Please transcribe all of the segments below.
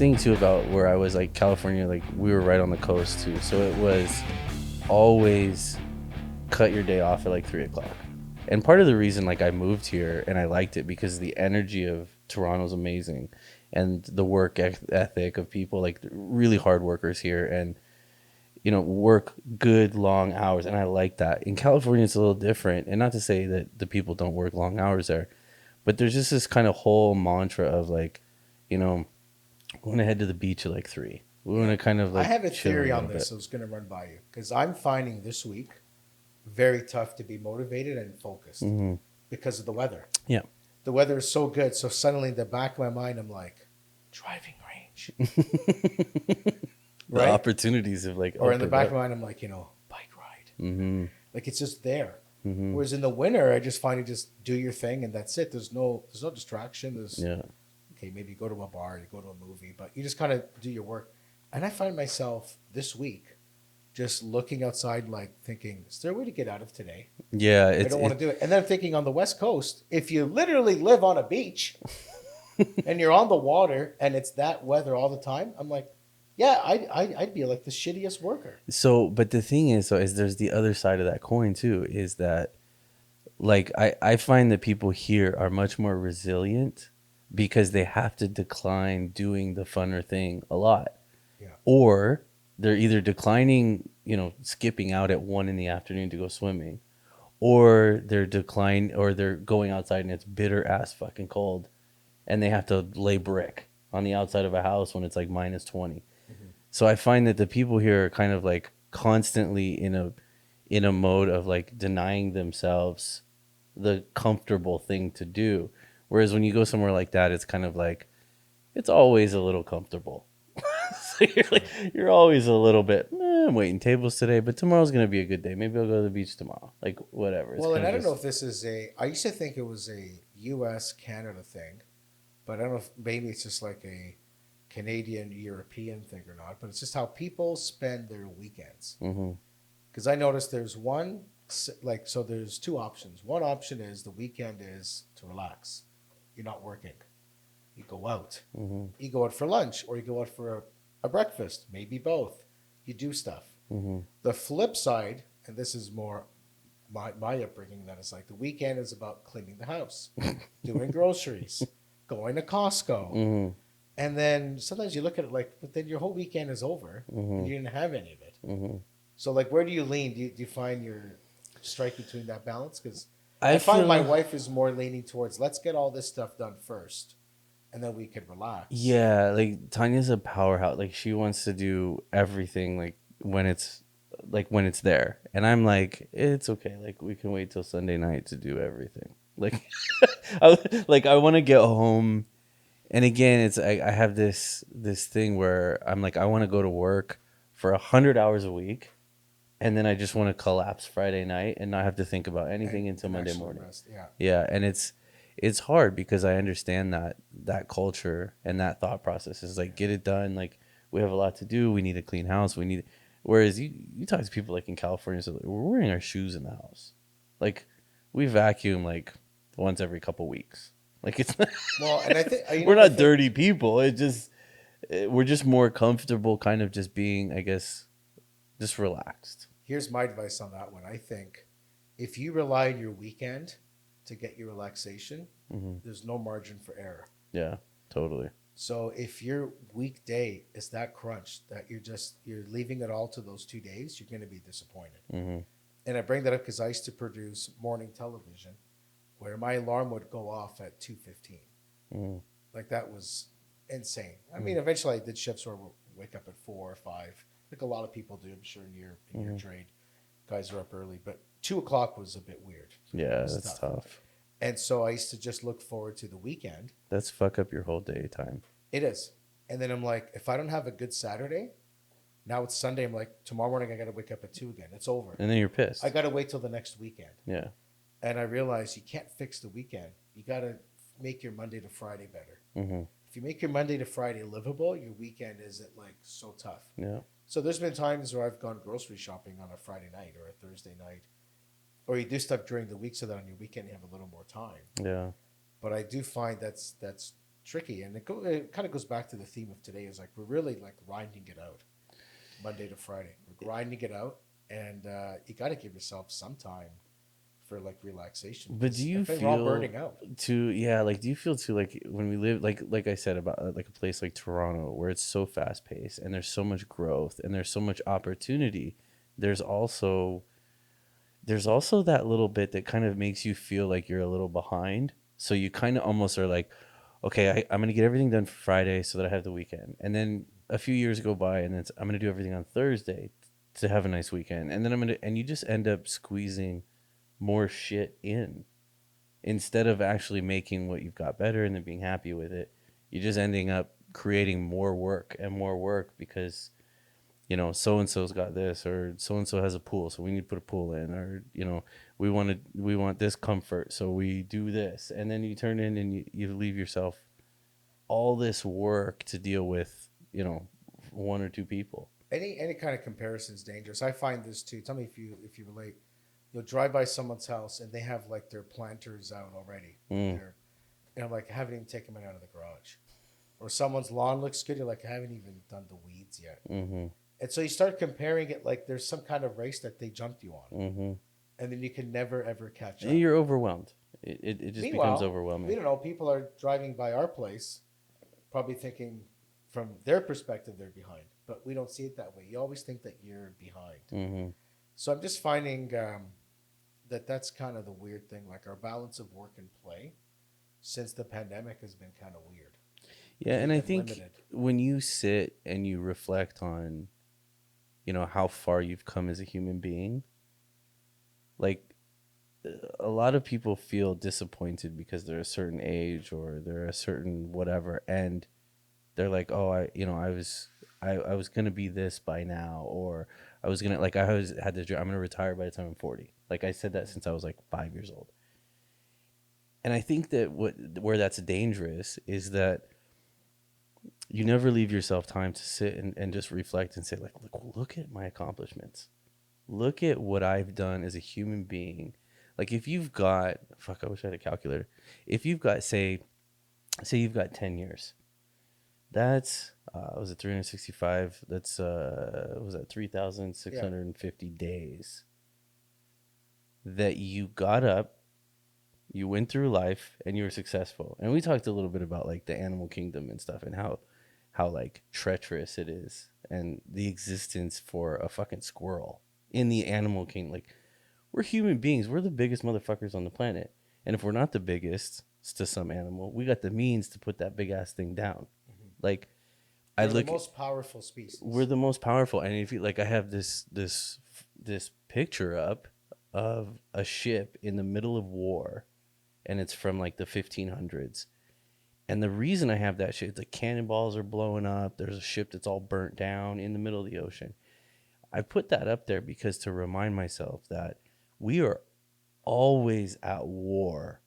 thing too about where I was, like California, like we were right on the coast too, so it was always cut your day off at like 3 o'clock. And part of the reason like I moved here and I liked it because the energy of Toronto's amazing, and the work ethic of people, like really hard workers here, and work good long hours, and I like that. In California it's a little different, and not to say that the people don't work long hours there, but there's just this kind of whole mantra of like, you know we want to head to the beach at like 3. We want to kind of I like have a chill a theory little on bit. this I was going to run by you because I'm finding this week very tough to be motivated and focused Hmm. because of the weather. Yeah. The weather is so good. So suddenly, in the back of my mind, I'm like, driving range, The right? opportunities have like Or in the opened back of up. my mind, I'm like, bike ride. Hmm. Like it's just there. Hmm. Whereas in the winter, I just find you just do your thing and that's it. There's no distraction. There's Yeah. okay, maybe you go to a bar, you go to a movie, but you just kind of do your work. And I find myself this week just looking outside, like thinking, is there a way to get out of today? Yeah. I It's don't want it. to do it. And then I'm thinking on the West Coast, if you literally live on a beach and you're on the water and it's that weather all the time, I'm like, yeah, I'd be like the shittiest worker. So, but the thing is, though, is there's the other side of that coin too. Is that like I find that people here are much more resilient because they have to decline doing the funner thing a lot, Yeah. or they're either declining, skipping out at 1 in the afternoon to go swimming, or they're going outside and it's bitter ass fucking cold, and they have to lay brick on the outside of a house when it's like -20. Mm-hmm. So I find that the people here are kind of like constantly in a mode of like denying themselves the comfortable thing to do. Whereas when you go somewhere like that, it's kind of like it's always a little comfortable. So True. you're always a little bit, I'm waiting tables today, but tomorrow's gonna be a good day. Maybe I'll go to the beach tomorrow. Like whatever. It's Well, and kind I of don't know just if this is I used to think it was a US Canada thing, but I don't know if maybe it's just like a Canadian European thing or not, but it's just how people spend their weekends. hmm Because I noticed there's so there's two options. One option is the weekend is to relax. You're not working. You go out. hmm You go out for lunch or you go out for a breakfast, maybe both. You do stuff. hmm The flip side, and this is more my upbringing, that is like the weekend is about cleaning the house, doing groceries, going to Costco. hmm And then sometimes you look at it like, but then your whole weekend is over and hmm you didn't have any of it. hmm So, like, where do you lean? Do you find your strike between that balance? Because I I find my feel wife is more leaning towards let's get all this stuff done first and then we can relax. yeah, like Tanya's a powerhouse. Like she wants to do everything when it's there. And I'm like, it's okay. Like we can wait till Sunday night to do everything. Like I want to get home. And again, I have this thing where I'm like I want to go to work for 100 hours a week, and then I just want to collapse Friday night and not have to think about anything until And Monday actually morning. rest. Yeah. Yeah, and it's hard because I understand that culture and that thought process is like get it done. Like we have a lot to do. We need a clean house. Whereas you talk to people like in California, so like, we're wearing our shoes in the house. Like we vacuum like once every couple weeks. Like it's Well, and I think, we're the not thing, dirty people. We're just more comfortable, kind of just being, I guess, just relaxed. here's my advice on that one. I think if you rely on your weekend to get your relaxation, Hmm. there's no margin for error. Yeah, totally. So if your weekday is that crunch that you're leaving it all to those 2 days, you're going to be disappointed. Hmm. And I bring that up because I used to produce morning television, where my alarm would go off at 2:15. Hmm. Like that was insane. I Hmm. mean, eventually I did shifts where we'll wake up at 4 or 5, like a lot of people do. I'm sure in your Hmm. trade, guys are up early, but 2 o'clock was a bit weird. It Yeah, was that's tough. tough. And so I used to just look forward to the weekend. That's fuck up your whole daytime. It is. And then I'm like, if I don't have a good Saturday, now it's Sunday. I'm like, tomorrow morning I got to wake up at 2 again. It's over. And then you're I pissed. got to wait till the next weekend. Yeah. And I realized you can't fix the weekend. You got to make your Monday to Friday better. Hmm. If you make your Monday to Friday livable, your weekend isn't like so tough. Yeah. So there's been times where I've gone grocery shopping on a Friday night or a Thursday night, or you do stuff during the week so that on your weekend you have a little more time. Yeah. But I do find that's tricky, and it kind of goes back to the theme of today. Is like we're really like grinding it out, Monday to Friday. We're grinding it out, and you got to give yourself some time for like relaxation. But do Because you if we're all feel burning out, too? Yeah, like do you feel too like when we live like I said about like a place like Toronto where it's so fast paced and there's so much growth and there's so much opportunity. There's also there's also that little bit that kind of makes you feel like you're a little behind. So you kind of almost are like, okay, I'm gonna get everything done for Friday so that I have the weekend, and then a few years go by and it's I'm gonna do everything on Thursday to have a nice weekend, and then I'm gonna and you just end up squeezing more shit in instead of actually making what you've got better and then being happy with it. You're just ending up creating more work and more work because so and so's got this, or so and so has a pool, so we need to put a pool in, or we want this comfort, so we do this, and then you turn in and you leave yourself all this work to deal with, one or two people. any kind of comparison is dangerous. I find this too. Tell me if you relate. You'll drive by someone's house and they have like their planters out already. Mm. They're, like I haven't even taken them out of the garage. Or someone's lawn looks good. You're like, I haven't even done the weeds yet. Mm-hmm. And so you start comparing it like there's some kind of race that they jumped you on, Mm-hmm. and then you can never ever catch And up. you're overwhelmed. It just becomes Meanwhile, we overwhelming. don't know. People are driving by our place, probably thinking from their perspective they're behind, but we don't see it that way. You always think that you're behind. Mm-hmm. So I'm just finding that that's kind of the weird thing. Like our balance of work and play since the pandemic has been kind of weird. Yeah, and We've I been think limited. when you sit and you reflect on, how far you've come as a human being, like a lot of people feel disappointed because they're a certain age or they're a certain whatever, and they're like, oh, I was gonna be this by now, or I was gonna like I was had this dream, I'm gonna retire by the time I'm 40. Like I said that since I was like 5 years old. And I think that where that's dangerous is that you never leave yourself time to sit and just reflect and say, like, look at my accomplishments. Look at what I've done as a human being. Like if you've got I wish I had a calculator. If you've got say you've got 10 years. That's was it 365? That's was that Yeah. 3,650 days that you got up, you went through life, and you were successful. And we talked a little bit about like the animal kingdom and stuff, and how like treacherous it is, and the existence for a fucking squirrel in the animal kingdom. Like we're human beings, we're the biggest motherfuckers on the planet, and if we're not the biggest to some animal, we got the means to put that big ass thing down. Mm-hmm. Like I We're the look, most powerful we're species. the most powerful, and if you like, I have this picture up of a ship in the middle of war, and it's from like the 1500s. And the reason I have that shit, the cannonballs are blowing up. There's a ship that's all burnt down in the middle of the ocean. I put that up there because to remind myself that we are always at war,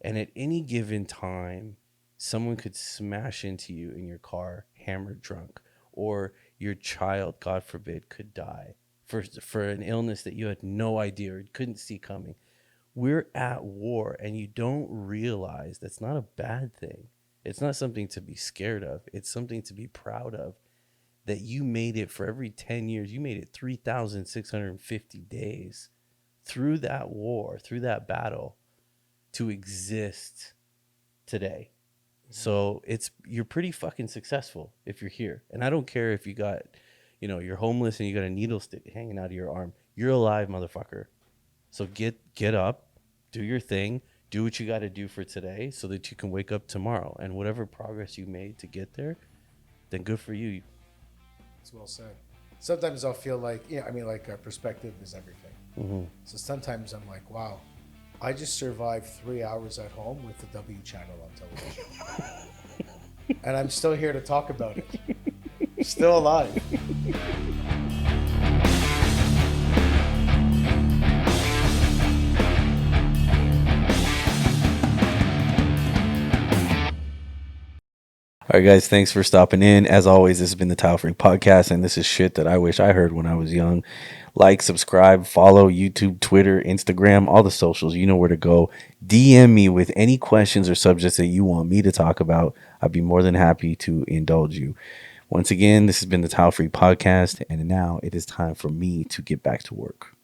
and at any given time, someone could smash into you in your car, hammered drunk, or your child, God forbid, could die for an illness that you had no idea or couldn't see coming. We're at war, and you don't realize that's not a bad thing. It's not something to be scared of. It's something to be proud of. That you made it for every 10 years, you made it 3,650 days through that war, through that battle to exist today. So you're pretty fucking successful if you're here. And I don't care if you got, you're homeless and you got a needle stick hanging out of your arm. You're alive, motherfucker. So get up, do your thing, do what you got to do for today so that you can wake up tomorrow. And whatever progress you made to get there, then good for you. It's well said. Sometimes I'll feel like, I mean, like perspective is everything. Mm-hmm. So sometimes I'm like, wow, I just survived 3 hours at home with the W channel on television. And I'm still here to talk about it. Still alive. All right, guys, thanks for stopping in. As always, this has been the Tile Freak Podcast, and this is shit that I wish I heard when I was young. Like, subscribe, follow YouTube, Twitter, Instagram, all the socials. You know where to go. DM me with any questions or subjects that you want me to talk about. I'd be more than happy to indulge you. Once again, this has been the Tile Free Podcast, and now it is time for me to get back to work.